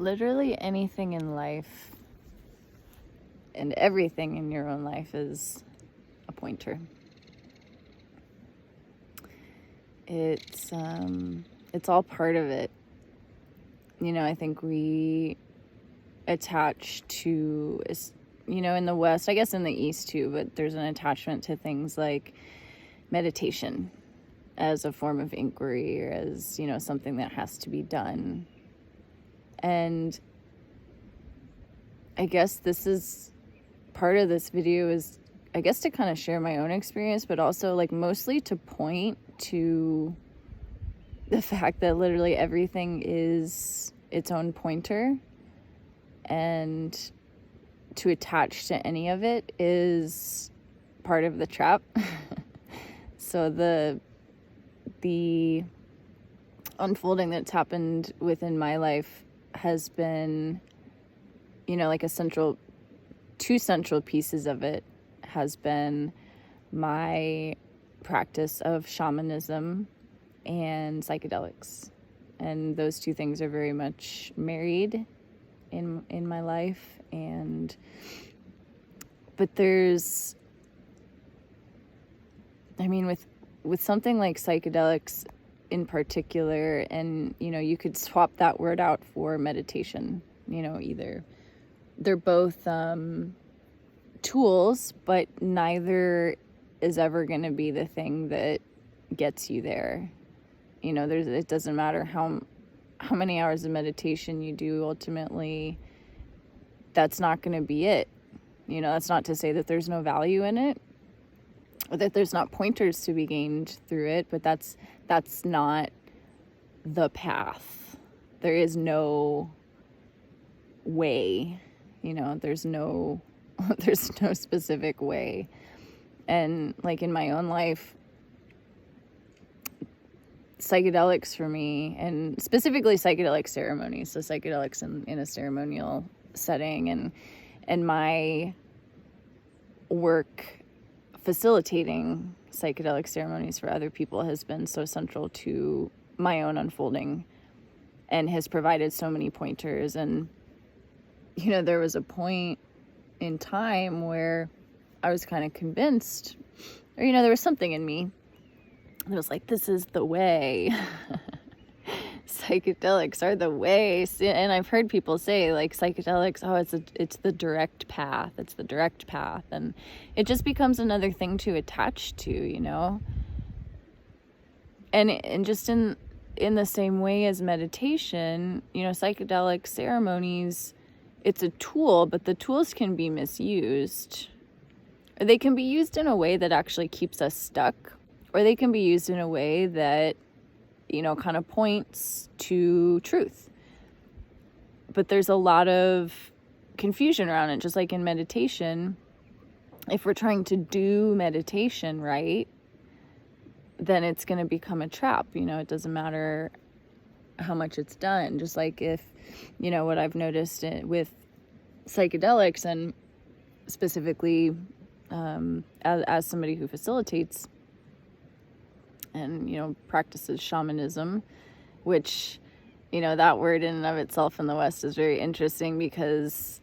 literally anything in life and everything in your own life is a pointer. It's all part of it. You know, I think we attach to, you know, in the West, I guess in the East too, but there's an attachment to things like meditation as a form of inquiry, or as, you know, something that has to be done. And I guess this is part of this video, is I guess to kind of share my own experience, but also like mostly to point to the fact that literally everything is its own pointer, and to attach to any of it is part of the trap. So the unfolding that's happened within my life has been, you know, like two central pieces of it has been my practice of shamanism and psychedelics. And those two things are very much married in my life. But there's, I mean, with something like psychedelics in particular, and, you know, you could swap that word out for meditation, you know, either. They're both tools, but neither is ever going to be the thing that gets you there. You know, it doesn't matter how many hours of meditation you do, ultimately, that's not going to be it. You know, that's not to say that there's no value in it, or that there's not pointers to be gained through it, but that's not the path. There is no way, you know, there's no specific way. And like in my own life, psychedelics for me, and specifically psychedelic ceremonies, so psychedelics in a ceremonial setting, and my work facilitating psychedelic ceremonies for other people has been so central to my own unfolding, and has provided so many pointers. And, you know, there was a point in time where I was kind of convinced, or, you know, there was something in me that was like, this is the way. Psychedelics are the way. And I've heard people say, like, psychedelics, it's the direct path. It's the direct path. And it just becomes another thing to attach to, you know? And just in the same way as meditation, you know, psychedelic ceremonies, it's a tool, but the tools can be misused. Or they can be used in a way that actually keeps us stuck, or they can be used in a way that, you know, kind of points to truth. But there's a lot of confusion around it, just like in meditation. If we're trying to do meditation right, then it's going to become a trap. You know, it doesn't matter how much it's done. Just like if, you know, what I've noticed with psychedelics, and specifically as somebody who facilitates and, you know, practices shamanism, which, you know, that word in and of itself in the West is very interesting, because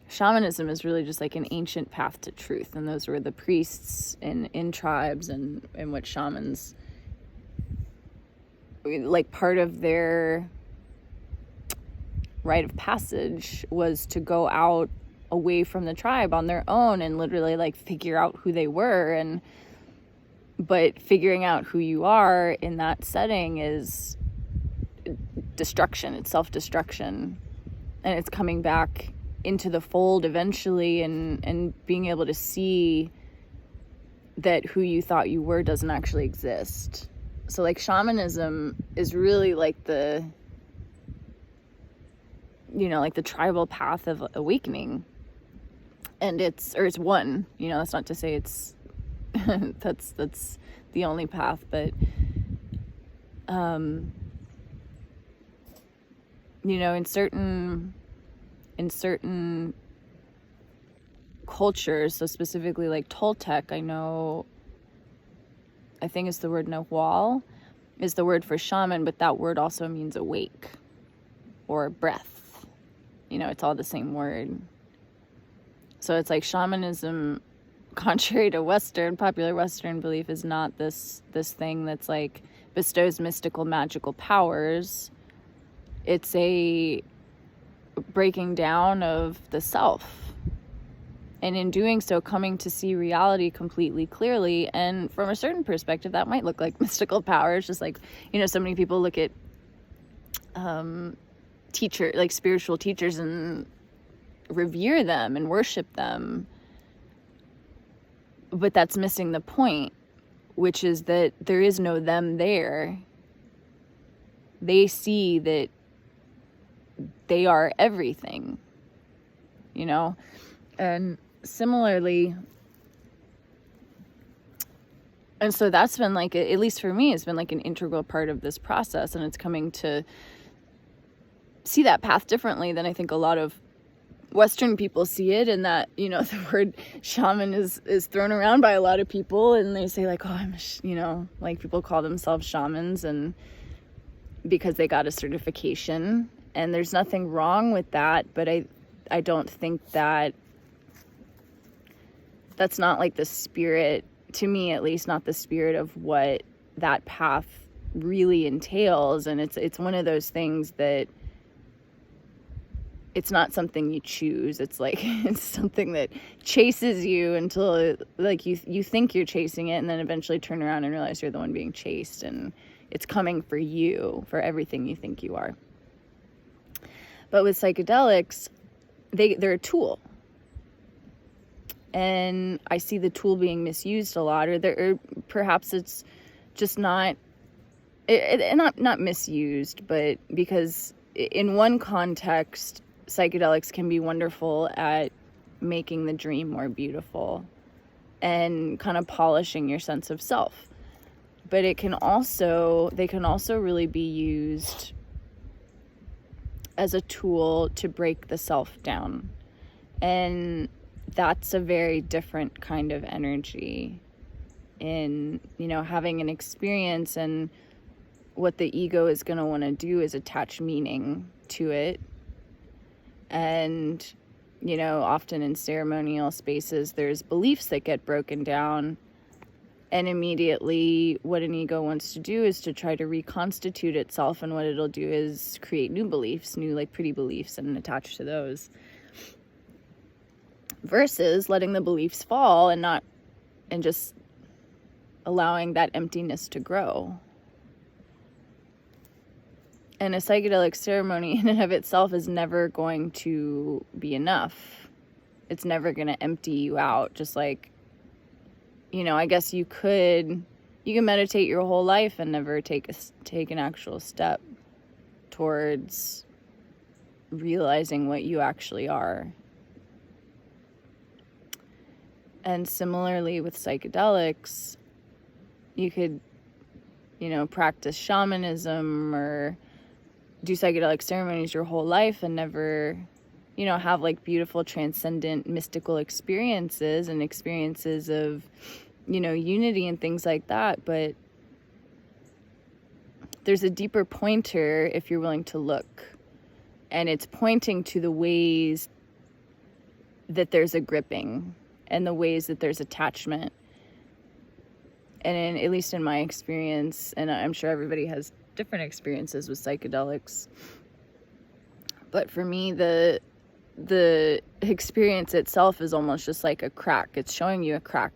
shamanism is really just like an ancient path to truth. And those were the priests in tribes, and what shamans, like, part of their rite of passage was to go out away from the tribe on their own and literally like figure out who they were. But figuring out who you are in that setting is destruction. It's self-destruction, and it's coming back into the fold eventually, and being able to see that who you thought you were doesn't actually exist. So like shamanism is really like the, you know, like the tribal path of awakening. And it's one, you know, that's not to say it's that's the only path, but you know, in certain cultures, so specifically like Toltec, I think it's the word Nahual, is the word for shaman, but that word also means awake or breath. You know, it's all the same word. So it's like shamanism, contrary to popular Western belief, is not this thing that's like bestows mystical, magical powers. It's a breaking down of the self. And in doing so, coming to see reality completely clearly. And from a certain perspective, that might look like mystical powers. Just like, you know, so many people look at spiritual teachers and revere them and worship them. But that's missing the point, which is that there is no them there. They see that they are everything, you know? And similarly, and so that's been like, at least for me, it's been like an integral part of this process, and it's coming to see that path differently than I think a lot of Western people see it. And that, you know, the word shaman is thrown around by a lot of people, and they say like, oh, you know, like people call themselves shamans and because they got a certification, and there's nothing wrong with that, but I don't think that that's not like the spirit, to me at least, not the spirit of what that path really entails. And it's one of those things that it's not something you choose. It's like, it's something that chases you until like you think you're chasing it, and then eventually turn around and realize you're the one being chased, and it's coming for you, for everything you think you are. But with psychedelics, they're a tool. And I see the tool being misused a lot, or perhaps it's just not misused, but because in one context, psychedelics can be wonderful at making the dream more beautiful and kind of polishing your sense of self. But they can also really be used as a tool to break the self down. And that's a very different kind of energy in, you know, having an experience, and what the ego is going to want to do is attach meaning to it. And, you know, often in ceremonial spaces, there's beliefs that get broken down, and immediately what an ego wants to do is to try to reconstitute itself, and what it'll do is create new beliefs, new like pretty beliefs, and attach to those. Versus letting the beliefs fall and just allowing that emptiness to grow. And a psychedelic ceremony in and of itself is never going to be enough. It's never going to empty you out. Just like, you know, I guess you can meditate your whole life and never take an actual step towards realizing what you actually are. And similarly with psychedelics, you could, you know, practice shamanism or do psychedelic ceremonies your whole life and never, you know, have like beautiful, transcendent, mystical experiences and experiences of, you know, unity and things like that. But there's a deeper pointer if you're willing to look. And it's pointing to the ways that there's a gripping and the ways that there's attachment. And at least in my experience, and I'm sure everybody has different experiences with psychedelics, but for me, the experience itself is almost just like a crack. It's showing you a crack.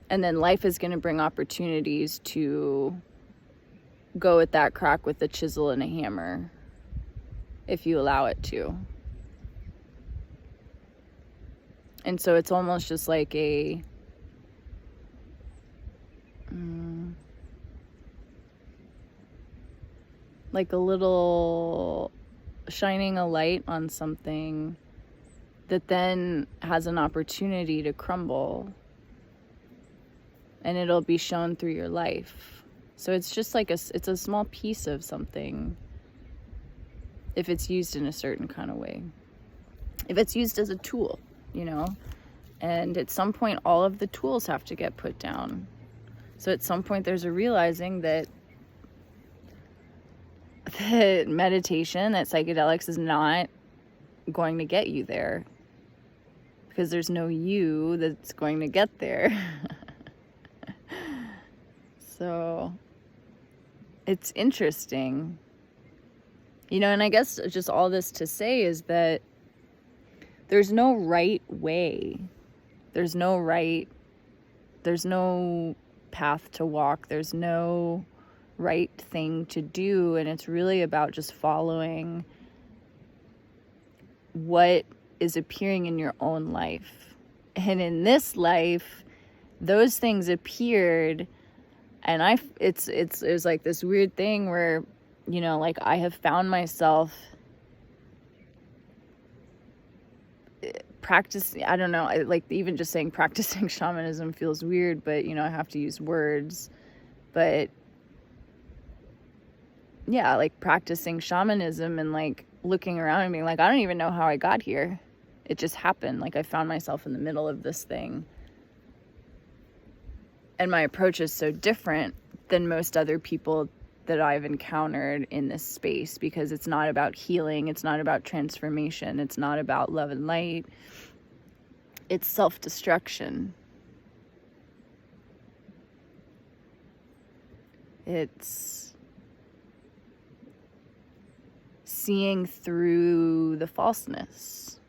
And then life is going to bring opportunities to go at that crack with a chisel and a hammer, if you allow it to. And so it's almost just like a little shining a light on something that then has an opportunity to crumble, and it'll be shown through your life. So it's just like it's a small piece of something if it's used in a certain kind of way, if it's used as a tool, you know. And at some point all of the tools have to get put down. So at some point there's a realizing that meditation, that psychedelics is not going to get you there, because there's no you that's going to get there. So it's interesting, and I guess just all this to say is that there's no right way. There's no path to walk. There's no right thing to do. And it's really about just following what is appearing in your own life. And in this life, those things appeared, and it was like this weird thing where, like I have found myself practicing, I don't know, like even just saying practicing shamanism feels weird, but I have to use words. But yeah, like practicing shamanism and like looking around and being like, I don't even know how I got here. It just happened. Like I found myself in the middle of this thing. And my approach is so different than most other people that I've encountered in this space, because it's not about healing. It's not about transformation. It's not about love and light. It's self-destruction. It's seeing through the falseness.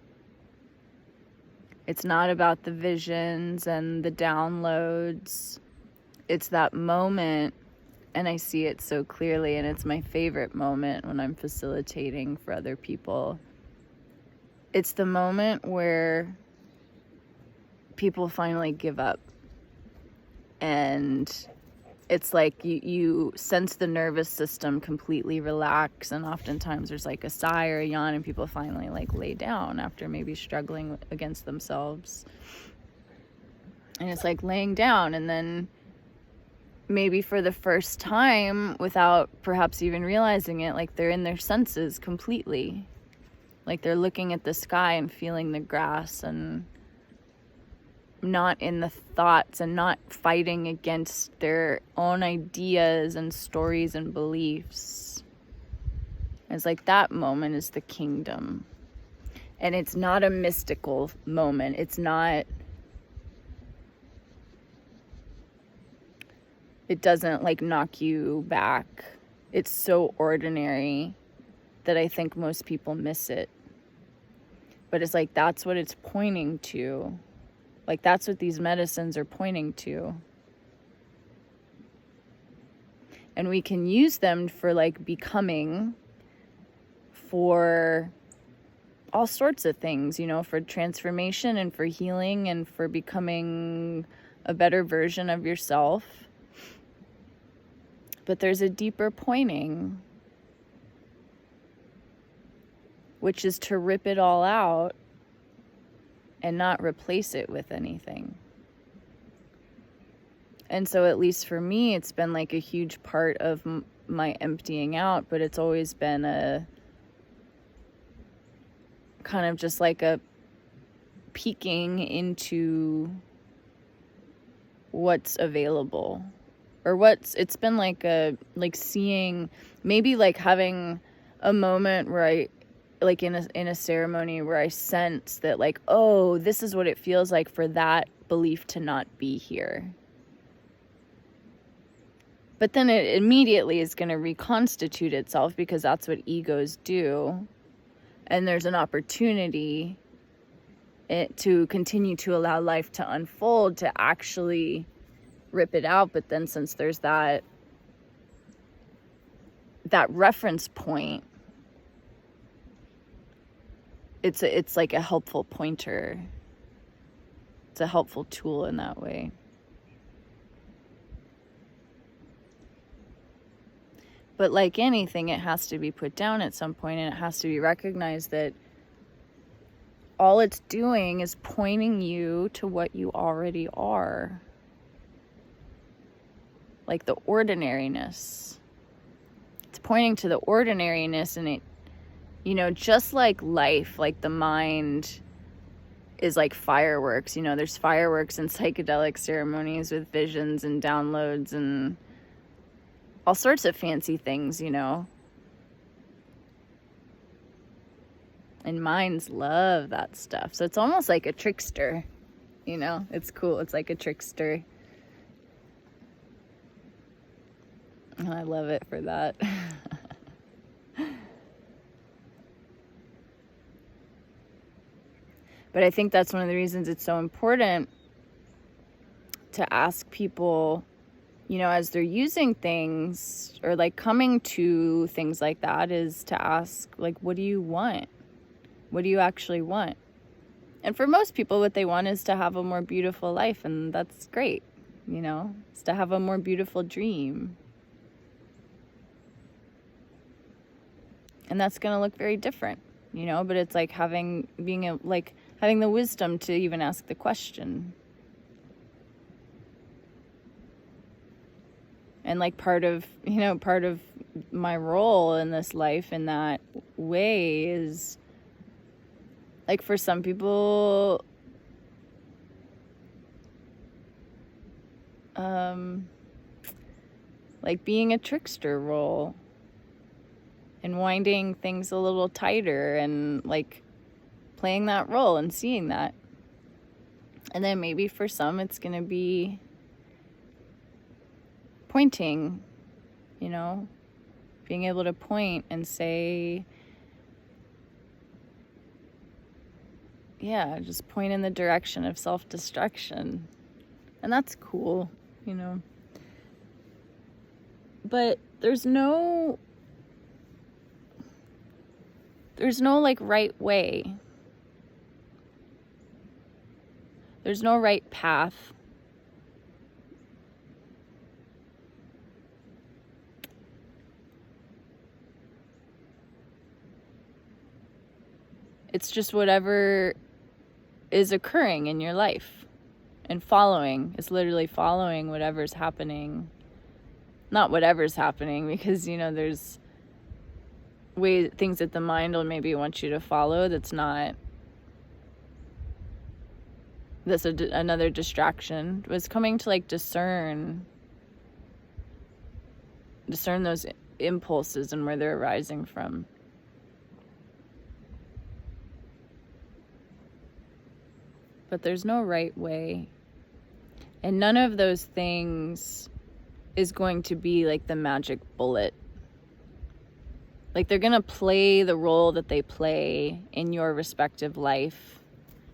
It's not about the visions and the downloads. It's that moment, and I see it so clearly, and it's my favorite moment when I'm facilitating for other people. It's the moment where people finally give up, and it's like you sense the nervous system completely relax, and oftentimes there's like a sigh or a yawn, and people finally like lay down after maybe struggling against themselves. And it's like laying down, and then maybe for the first time, without perhaps even realizing it, like they're in their senses completely. Like they're looking at the sky and feeling the grass, and not in the thoughts, and not fighting against their own ideas and stories and beliefs. It's like that moment is the kingdom. And it's not a mystical moment. It doesn't like knock you back. It's so ordinary that I think most people miss it. But it's like, that's what it's pointing to. Like, that's what these medicines are pointing to. And we can use them for like becoming, for all sorts of things, for transformation and for healing and for becoming a better version of yourself. But there's a deeper pointing, which is to rip it all out and not replace it with anything. And so at least for me, it's been like a huge part of my emptying out, but it's always been a kind of just like a peeking into what's available, or it's been like seeing, maybe like having a moment where I, like in a ceremony where I sense that like, oh, this is what it feels like for that belief to not be here. But then it immediately is going to reconstitute itself, because that's what egos do. And there's an opportunity to continue to allow life to unfold, to actually rip it out. But then since there's that reference point, it's like a helpful pointer. It's a helpful tool in that way. But like anything, it has to be put down at some point, and it has to be recognized that all it's doing is pointing you to what you already are. Like the ordinariness. It's pointing to the ordinariness, and it, just like life, like the mind is like fireworks. You know, there's fireworks and psychedelic ceremonies with visions and downloads and all sorts of fancy things, you know. And minds love that stuff. So it's almost like a trickster, you know. It's cool. It's like a trickster. And I love it for that. But I think that's one of the reasons it's so important to ask people, you know, as they're using things or like coming to things like that, is to ask, like, what do you want? What do you actually want? And for most people, what they want is to have a more beautiful life, and that's great, you know, it's to have a more beautiful dream. And that's going to look very different, you know, but it's like having the wisdom to even ask the question. And like part of my role in this life in that way is, like, for some people, like being a trickster role and winding things a little tighter and like playing that role and seeing that. And then maybe for some it's going to be pointing, you know, being able to point and say, yeah, just point in the direction of self-destruction. And that's cool, you know. But there's no like right way. There's no right path. It's just whatever is occurring in your life, and following is literally following whatever's happening. Not whatever's happening, because, you know, there's things that the mind will maybe want you to follow that's another distraction. It was coming to like discern those impulses and where they're arising from. But there's no right way. And none of those things is going to be like the magic bullet. Like, they're going to play the role that they play in your respective life.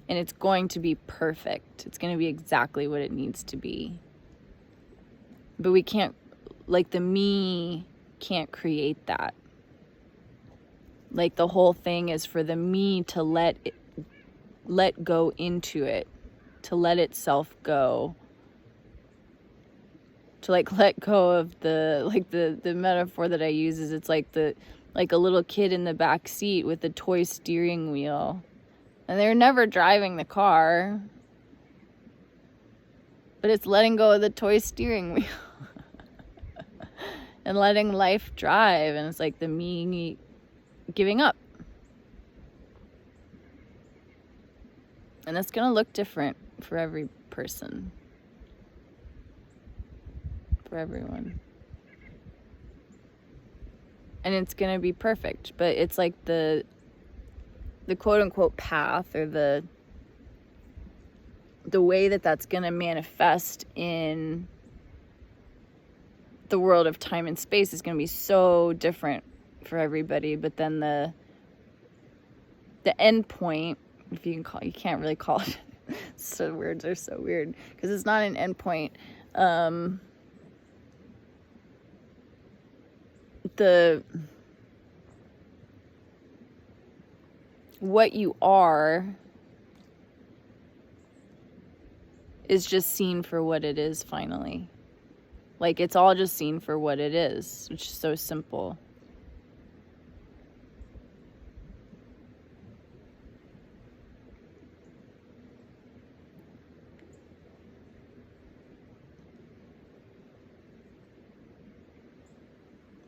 And it's going to be perfect. It's going to be exactly what it needs to be. But we can't, like, the me can't create that. Like, the whole thing is for the me to let go into it, to let itself go, to like let go of the metaphor that I use is, it's like a little kid in the back seat with a toy steering wheel, and they're never driving the car, but it's letting go of the toy steering wheel and letting life drive. And it's like the me giving up. And it's going to look different for every person, for everyone. And it's going to be perfect, but it's like the quote unquote path, or the way that's going to manifest in the world of time and space is going to be so different for everybody. But then the end point, if you can't really call it, so words are so weird because it's not an end point. What you are is just seen for what it is finally. Like, it's all just seen for what it is, which is so simple.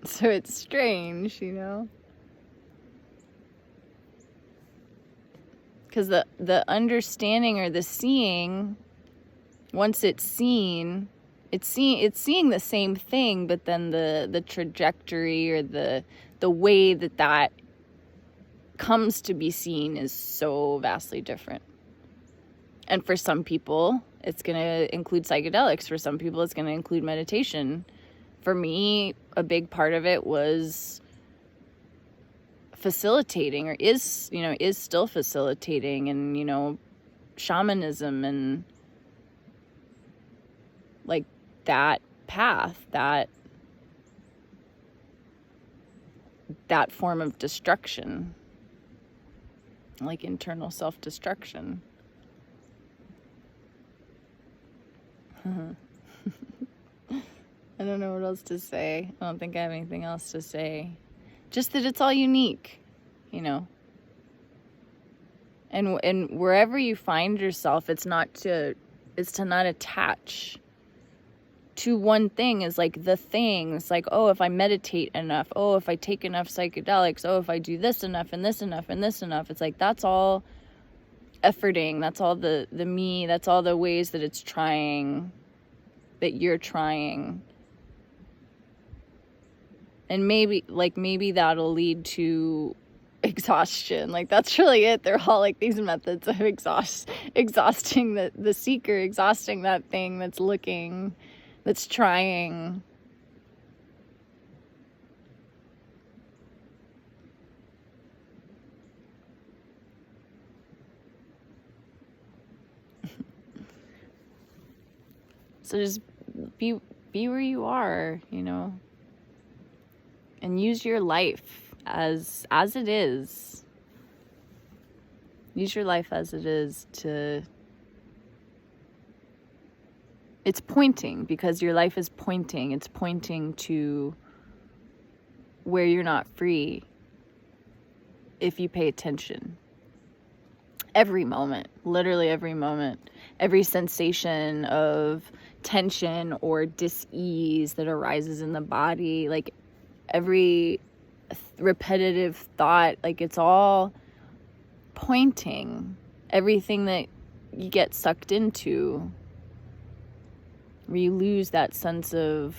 So it's strange, you know? Because the understanding or the seeing, once it's seen, it's seeing the same thing, but then the trajectory or the way that comes to be seen is so vastly different. And for some people, it's going to include psychedelics. For some people, it's going to include meditation. For me, a big part of it was facilitating, or is still facilitating, and, shamanism and like that path, that form of destruction, like internal self-destruction. I don't know what else to say. I don't think I have anything else to say. Just that it's all unique, And wherever you find yourself, it's to not attach to one thing as like the thing. It's like, oh, if I meditate enough, oh, if I take enough psychedelics, oh, if I do this enough and this enough and this enough. It's like, that's all efforting. That's all the me. That's all the ways that it's trying, that you're trying. And maybe that'll lead to exhaustion. Like, that's really it. They're all like these methods of exhausting the seeker, exhausting that thing that's looking, that's trying. So just be where you are, and use your life as it is. Use your life as it is it's pointing, because your life is pointing. It's pointing to where you're not free if you pay attention. Every moment, literally every moment, every sensation of tension or dis-ease that arises in the body, like every repetitive thought, like it's all pointing. Everything that you get sucked into, where you lose that sense of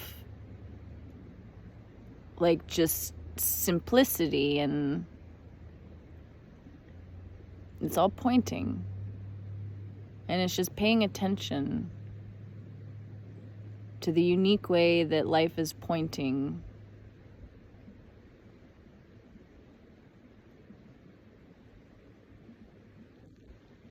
like just simplicity, and it's all pointing. And it's just paying attention to the unique way that life is pointing